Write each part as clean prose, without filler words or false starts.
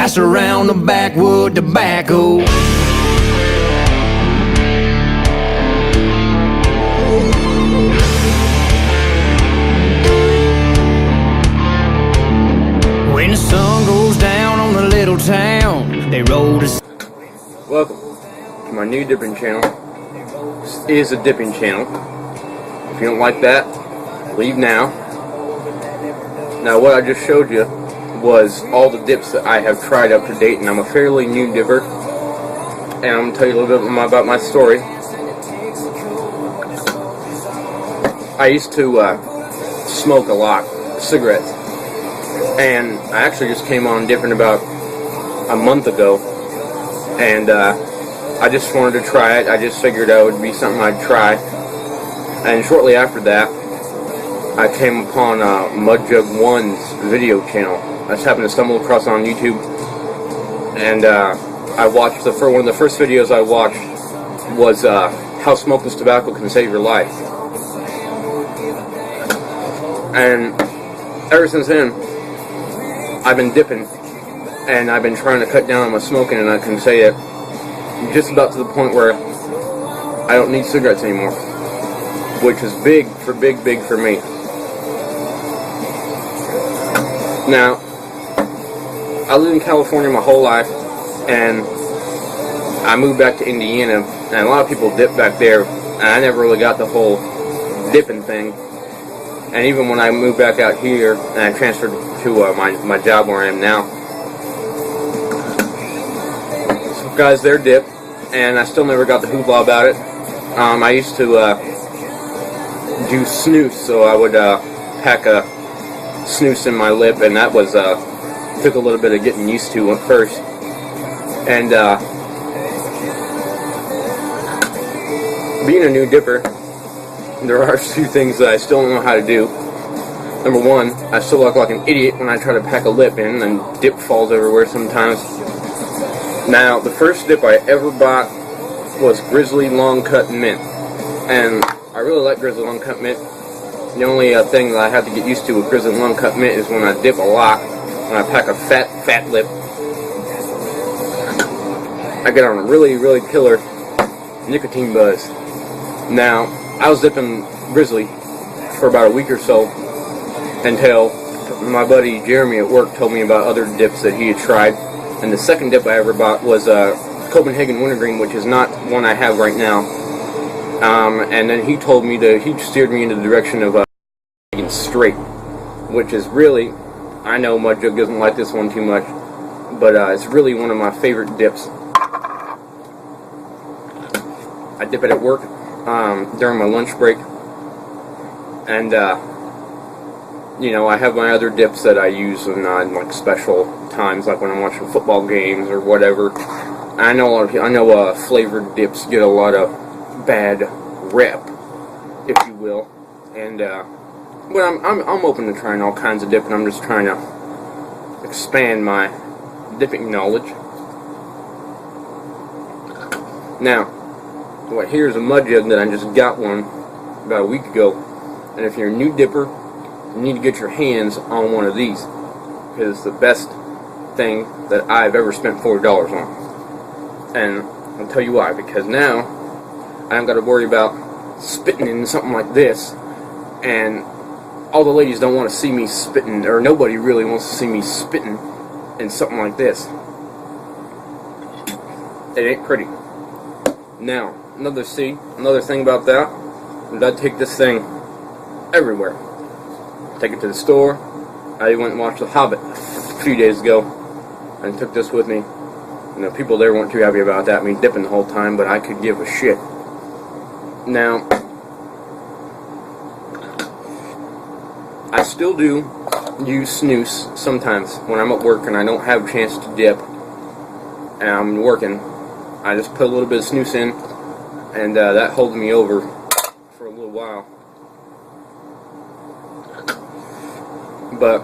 pass around the backwood tobacco. When the sun goes down on the little town, they roll the... Welcome to my new dipping channel. This is a dipping channel. If you don't like that, leave now. Now what I just showed you was all the dips that I have tried up to date, and I'm a fairly new dipper. And I'm going to tell you a little bit more about my story. I used to smoke a lot, cigarettes. And I actually just came on dipping about a month ago. And I just wanted to try it. I just figured that would be something I'd try. And shortly after that, I came upon Mudjug1's video channel. I just happened to stumble across on YouTube, and I watched one of the first videos I watched was how smokeless tobacco can save your life. And ever since then, I've been dipping, and I've been trying to cut down on my smoking, and I can say it just about to the point where I don't need cigarettes anymore, which is big for me. Now, I lived in California my whole life, and I moved back to Indiana, and a lot of people dip back there, and I never really got the whole dipping thing. And even when I moved back out here, and I transferred to my job where I am now, some guys there dip, and I still never got the hoopla about it. I used to do snooze, so I would pack a snooze in my lip, and that was took a little bit of getting used to at first. And being a new dipper, there are a few things that I still don't know how to do. Number one, I still look like an idiot when I try to pack a lip in, and dip falls everywhere sometimes. Now, the first dip I ever bought was Grizzly Long Cut Mint, and I really like Grizzly Long Cut Mint. The only thing that I have to get used to with Grizzly Long Cut Mint is when I dip a lot, when I pack a fat lip, I get on a really killer nicotine buzz. Now, I was dipping Grizzly for about a week or so until my buddy Jeremy at work told me about other dips that he had tried. And the second dip I ever bought was Copenhagen Wintergreen, which is not one I have right now. And then he told me he steered me into the direction of Straight, which is really, I know Mudjug doesn't like this one too much, but it's really one of my favorite dips. I dip it at work during my lunch break, and you know, I have my other dips that I use in like special times, like when I'm watching football games or whatever. I know flavored dips get a lot of bad rep, if you will, and but I'm open to trying all kinds of dip, and I'm just trying to expand my dipping knowledge. Now, here's a Mudjug that I just got one about a week ago, and if you're a new dipper, you need to get your hands on one of these, because it's the best thing that I've ever spent $40 on. And I'll tell you why, because now I don't got to worry about spitting in something like this, and all the ladies don't want to see me spitting, or nobody really wants to see me spitting in something like this. It ain't pretty. Now, another thing about that is I take this thing everywhere. Take it to the store. I went and watched The Hobbit a few days ago, and took this with me. You know, people there weren't too happy about that, me dipping the whole time, but I could give a shit. Now, I still do use snooze sometimes when I'm at work and I don't have a chance to dip and I'm working. I just put a little bit of snooze in, and that holds me over for a little while. But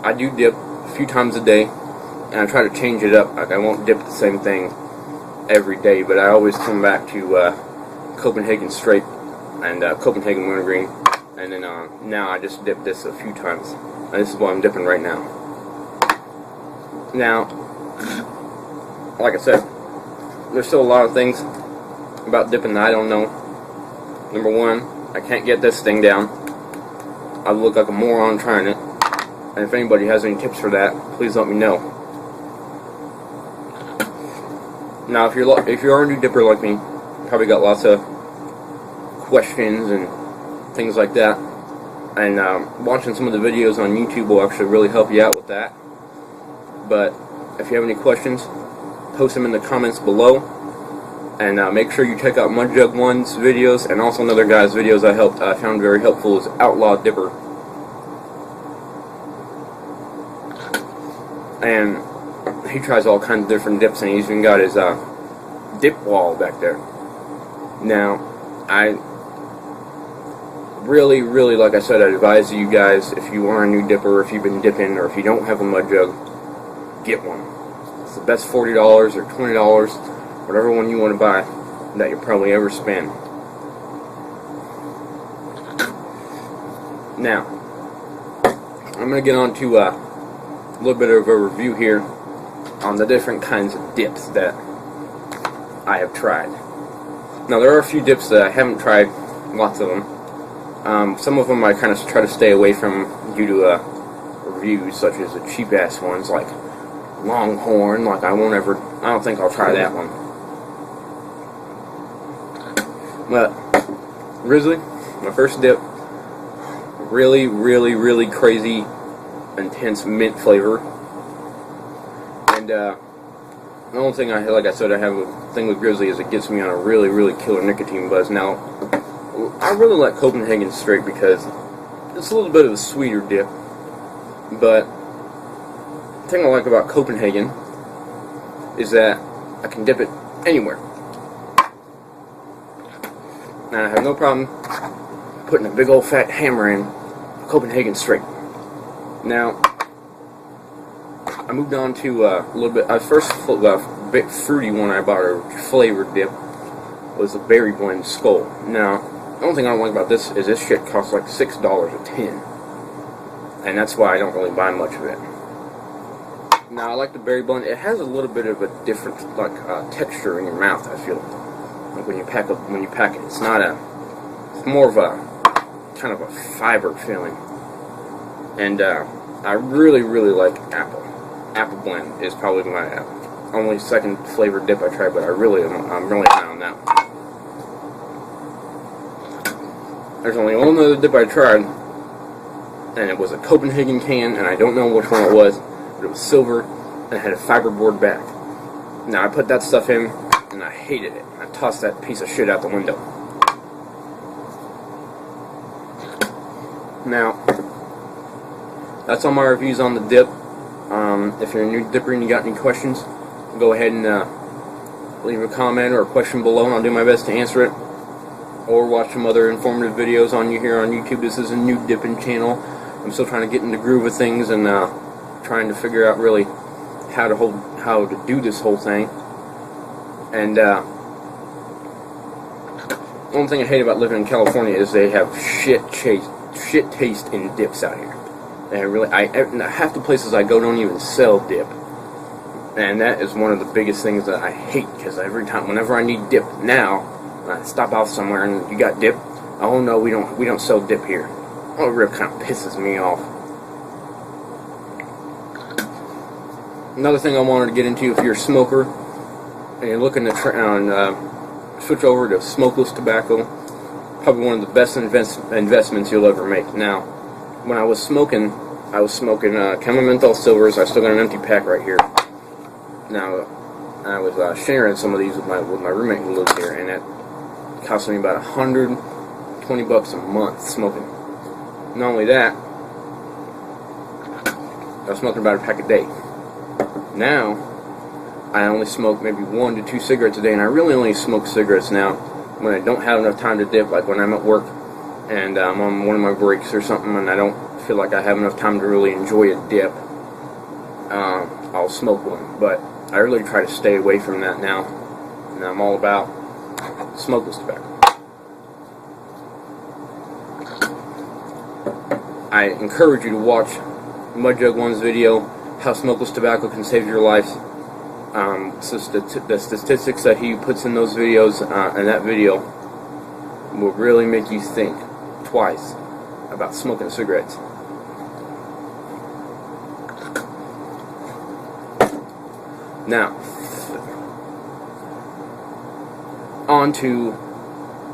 I do dip a few times a day, and I try to change it up. Like, I won't dip the same thing every day, but I always come back to Copenhagen Straight and Copenhagen Wintergreen, and then now I just dip this a few times, and this is what I'm dipping right now. Now, like I said, there's still a lot of things about dipping that I don't know. Number one, I can't get this thing down. I look like a moron trying it. And if anybody has any tips for that, please let me know. Now, if you're a new dipper like me, probably got lots of questions and things like that. And watching some of the videos on YouTube will actually really help you out with that. But if you have any questions, post them in the comments below. And make sure you check out Mudjug One's videos and also another guy's videos I found very helpful is Outlaw Dipper. And he tries all kinds of different dips, and he's even got his dip wall back there. Now, I really, like I said, I advise you guys, if you are a new dipper, if you've been dipping, or if you don't have a mud jug, get one. It's the best $40 or $20, whatever one you want to buy, that you'll probably ever spend. Now, I'm going to get on to a little bit of a review here on the different kinds of dips that I have tried. Now, there are a few dips that I haven't tried, lots of them. Some of them I kind of try to stay away from due to reviews, such as the cheap-ass ones like Longhorn. Like I don't think I'll try that one. But Grizzly, my first dip, really crazy, intense mint flavor. And the only thing like I said, I have a thing with Grizzly is it gets me on a really killer nicotine buzz. Now, I really like Copenhagen Straight because it's a little bit of a sweeter dip, but the thing I like about Copenhagen is that I can dip it anywhere. And I have no problem putting a big old fat hammer in Copenhagen Straight. Now, I moved on to a little bit. First, a bit fruity one I bought, a flavored dip, was a berry blend Skull. Now, the only thing I don't like about this is this shit costs like $6 a tin, and that's why I don't really buy much of it. Now, I like the berry blend. It has a little bit of a different texture in your mouth. I feel like when you pack it. It's not a. It's more of a kind of a fiber feeling, and I really like apple. Apple blend is probably my only second flavored dip I tried, but I'm really high on that one. There's only one other dip I tried, and it was a Copenhagen can, and I don't know which one it was, but it was silver, and it had a fiberboard back. Now, I put that stuff in, and I hated it. I tossed that piece of shit out the window. Now, that's all my reviews on the dip. If you're a new dipper and you got any questions, go ahead and leave a comment or a question below, and I'll do my best to answer it. Or watch some other informative videos on here on YouTube. This is a new dipping channel. I'm still trying to get in the groove of things and trying to figure out really how to do this whole thing. And the only thing I hate about living in California is they have shit taste in dips out here. And half the places I go don't even sell dip, and that is one of the biggest things that I hate. Because whenever I need dip now, I stop out somewhere and you got dip. Oh no, we don't sell dip here. Oh, it really kind of pisses me off. Another thing I wanted to get into, if you're a smoker and you're looking to switch over to smokeless tobacco, probably one of the best investments you'll ever make. Now, when I was smoking Camel Menthol Silvers. I still got an empty pack right here. Now, I was sharing some of these with my roommate who lives here, and it cost me about $120 a month smoking. Not only that, I was smoking about a pack a day. Now, I only smoke maybe 1 to 2 cigarettes a day, and I really only smoke cigarettes now when I don't have enough time to dip, like when I'm at work and I'm on one of my breaks or something, and I don't feel like I have enough time to really enjoy a dip. I'll smoke one, but I really try to stay away from that now, and I'm all about smokeless tobacco. I encourage you to watch Mudjug One's video, How Smokeless Tobacco Can Save Your Life. So the statistics that he puts in those videos, and that video, will really make you think twice about smoking cigarettes. Now, on to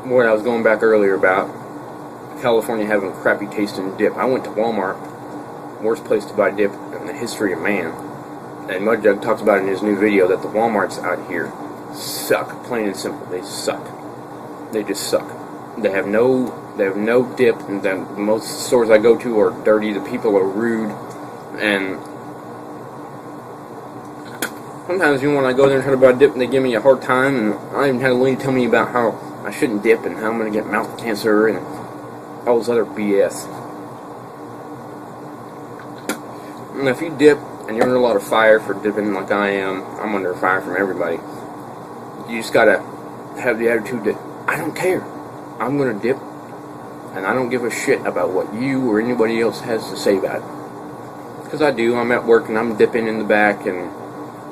what I was going back earlier about California having crappy tasting dip. I went to Walmart, worst place to buy dip in the history of man. And Mudjug talks about in his new video that the Walmarts out here suck, plain and simple. They suck. They just suck. They have no dip, and most stores I go to are dirty. The people are rude, and sometimes when I go there and try to buy dip, and they give me a hard time, and I even had a lady tell me about how I shouldn't dip and how I'm going to get mouth cancer and all this other BS. And if you dip and you're under a lot of fire for dipping like I am, I'm under fire from everybody. You just gotta have the attitude that I don't care. I'm gonna dip, and I don't give a shit about what you or anybody else has to say about it. Because I do. I'm at work and I'm dipping in the back, and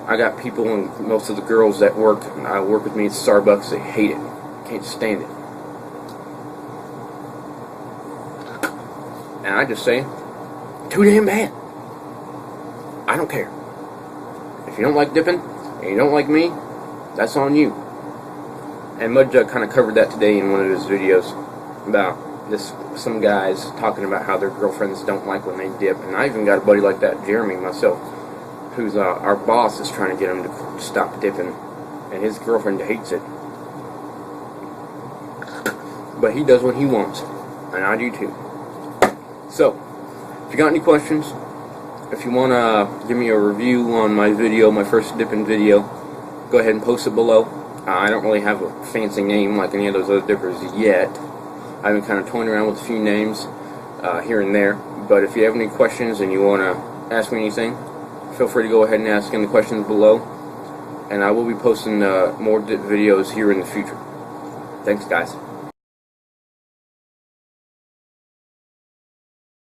I got people, and most of the girls that work with me at Starbucks, they hate it. Can't stand it. And I just say, too damn bad. I don't care. If you don't like dipping, and you don't like me, that's on you. And Mudjug kind of covered that today in one of his videos about some guys talking about how their girlfriends don't like when they dip. And I even got a buddy like that, Jeremy, myself, who's our boss is trying to get him to stop dipping, and his girlfriend hates it. But he does what he wants, and I do too. So, if you got any questions, if you want to give me a review on my video, my first dipping video, go ahead and post it below. I don't really have a fancy name like any of those other dippers yet. I've been kind of toying around with a few names here and there. But if you have any questions and you want to ask me anything, feel free to go ahead and ask in the questions below. And I will be posting more dip videos here in the future. Thanks, guys.